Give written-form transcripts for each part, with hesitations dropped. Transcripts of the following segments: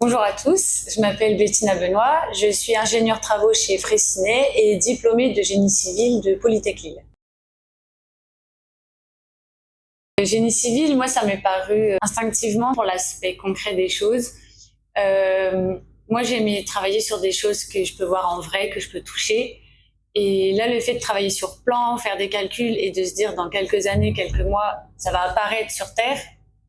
Bonjour à tous, je m'appelle Bettina Benoît, je suis ingénieure travaux chez Freycinet et diplômée de génie civil de Polytech Lille. Le génie civil, moi, ça m'est paru instinctivement pour l'aspect concret des choses. Euh, Moi, j'aimais travailler sur des choses que je peux voir en vrai, que je peux toucher. Et là, le fait de travailler sur plan, faire des calculs et de se dire dans quelques années, quelques mois, ça va apparaître sur Terre,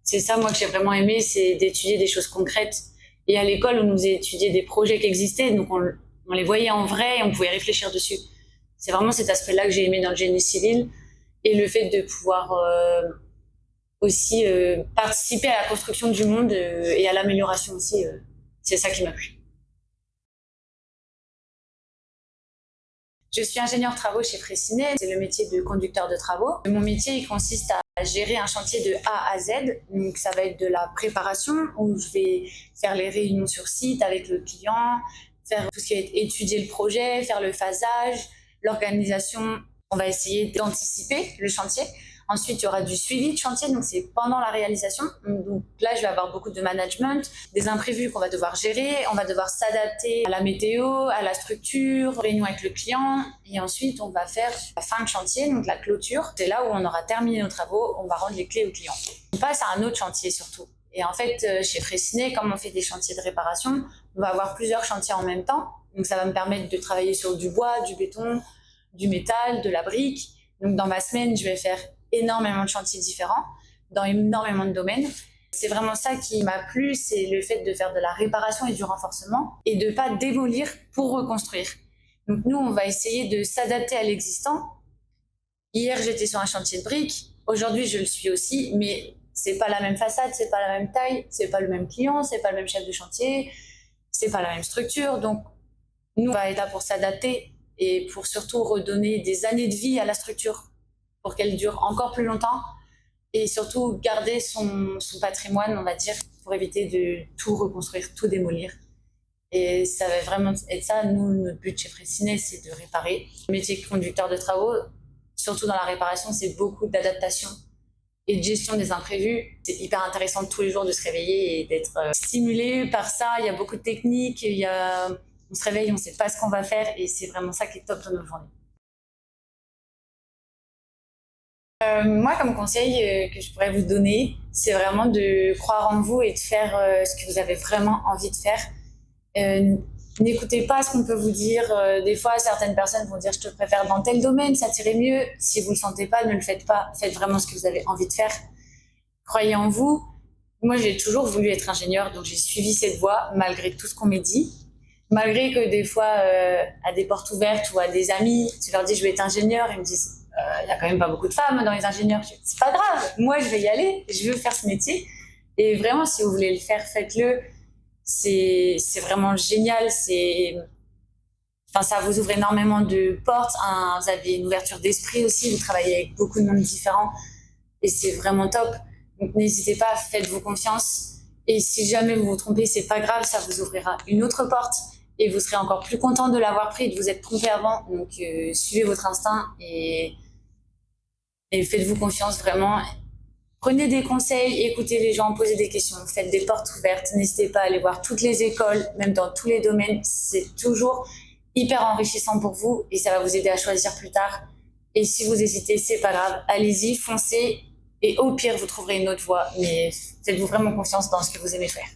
c'est ça, moi, que j'ai vraiment aimé, c'est d'étudier des choses concrètes. Et à l'école, on nous a étudié des projets qui existaient, donc on les voyait en vrai et on pouvait réfléchir dessus. C'est vraiment cet aspect-là que j'ai aimé dans le génie civil et le fait de pouvoir aussi participer à la construction du monde et à l'amélioration aussi. C'est ça qui m'a plu. Je suis ingénieure travaux chez Freycinet, c'est le métier de conducteur de travaux. Mon métier il consiste à gérer un chantier de A à Z, donc ça va être de la préparation où je vais faire les réunions sur site avec le client, faire tout ce qui est étudier le projet, faire le phasage, l'organisation. On va essayer d'anticiper le chantier. Ensuite, il y aura du suivi de chantier, donc c'est pendant la réalisation. Donc là, je vais avoir beaucoup de management, des imprévus qu'on va devoir gérer. On va devoir s'adapter à la météo, à la structure, réunion avec le client. Et ensuite, on va faire la fin de chantier, donc la clôture. C'est là où on aura terminé nos travaux, on va rendre les clés au client. On passe à un autre chantier surtout. Et en fait, chez Freycinet, comme on fait des chantiers de réparation, on va avoir plusieurs chantiers en même temps. Donc ça va me permettre de travailler sur du bois, du béton, du métal, de la brique. Donc dans ma semaine, je vais faire énormément de chantiers différents, dans énormément de domaines. C'est vraiment ça qui m'a plu, c'est le fait de faire de la réparation et du renforcement et de ne pas démolir pour reconstruire. Donc nous, on va essayer de s'adapter à l'existant. Hier, j'étais sur un chantier de briques. Aujourd'hui, je le suis aussi, mais c'est pas la même façade, c'est pas la même taille, c'est pas le même client, c'est pas le même chef de chantier, c'est pas la même structure. Donc nous, on va être là pour s'adapter et pour surtout redonner des années de vie à la structure pour qu'elle dure encore plus longtemps et surtout garder son patrimoine, on va dire, pour éviter de tout reconstruire, tout démolir. Et ça va vraiment être ça. Nous, notre but chez Freycinet, c'est de réparer. Le métier de conducteur de travaux, surtout dans la réparation, c'est beaucoup d'adaptation et de gestion des imprévus. C'est hyper intéressant tous les jours de se réveiller et d'être stimulé par ça. Il y a beaucoup de techniques, on se réveille, on ne sait pas ce qu'on va faire et c'est vraiment ça qui est top dans nos journées. Moi, comme conseil que je pourrais vous donner, c'est vraiment de croire en vous et de faire ce que vous avez vraiment envie de faire. Euh, N'écoutez pas ce qu'on peut vous dire. Des fois, certaines personnes vont dire je te préfère dans tel domaine, ça t'irait mieux. Si vous ne le sentez pas, ne le faites pas. Faites vraiment ce que vous avez envie de faire. Croyez en vous. Moi, j'ai toujours voulu être ingénieur, donc j'ai suivi cette voie malgré tout ce qu'on m'a dit. Malgré que des fois, à des portes ouvertes ou à des amis, tu leur dis je vais être ingénieur, ils me disent il y a quand même pas beaucoup de femmes dans les ingénieurs. C'est pas grave, moi je vais y aller, je veux faire ce métier. Et vraiment, si vous voulez le faire, faites-le. C'est vraiment génial. Enfin, ça vous ouvre énormément de portes. Vous avez une ouverture d'esprit aussi. Vous travaillez avec beaucoup de monde différents et c'est vraiment top. Donc n'hésitez pas, faites-vous confiance. Et si jamais vous vous trompez, c'est pas grave, ça vous ouvrira une autre porte et vous serez encore plus content de l'avoir pris et de vous être trompé avant. Donc suivez votre instinct et faites-vous confiance vraiment. Prenez des conseils, écoutez les gens, posez des questions, faites des portes ouvertes. N'hésitez pas à aller voir toutes les écoles, même dans tous les domaines. C'est toujours hyper enrichissant pour vous et ça va vous aider à choisir plus tard. Et si vous hésitez, c'est pas grave. Allez-y, foncez et au pire, vous trouverez une autre voie. Mais faites-vous vraiment confiance dans ce que vous aimez faire.